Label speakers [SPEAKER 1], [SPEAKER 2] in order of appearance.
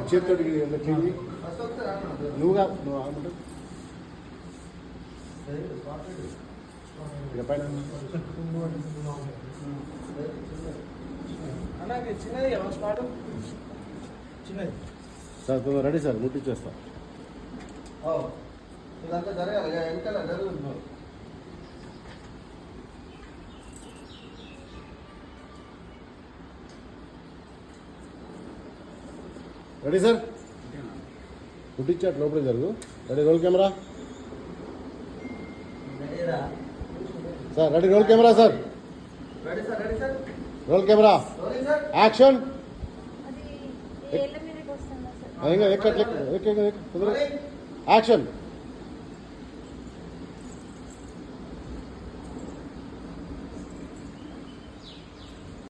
[SPEAKER 1] చేతితో నువ్వుగా నువ్వు ఆగమంటే ఇక పైన సార్ రెడీ సార్ ముట్టించేస్తా
[SPEAKER 2] ఇదంతా జరగాలి వెనకాల జరుగుతుంది.
[SPEAKER 1] రెడీ సార్ ముట్టించాడు లోపల జరుగు. Ready roll camera sir. Ready roll camera sir. Roll camera action. Action.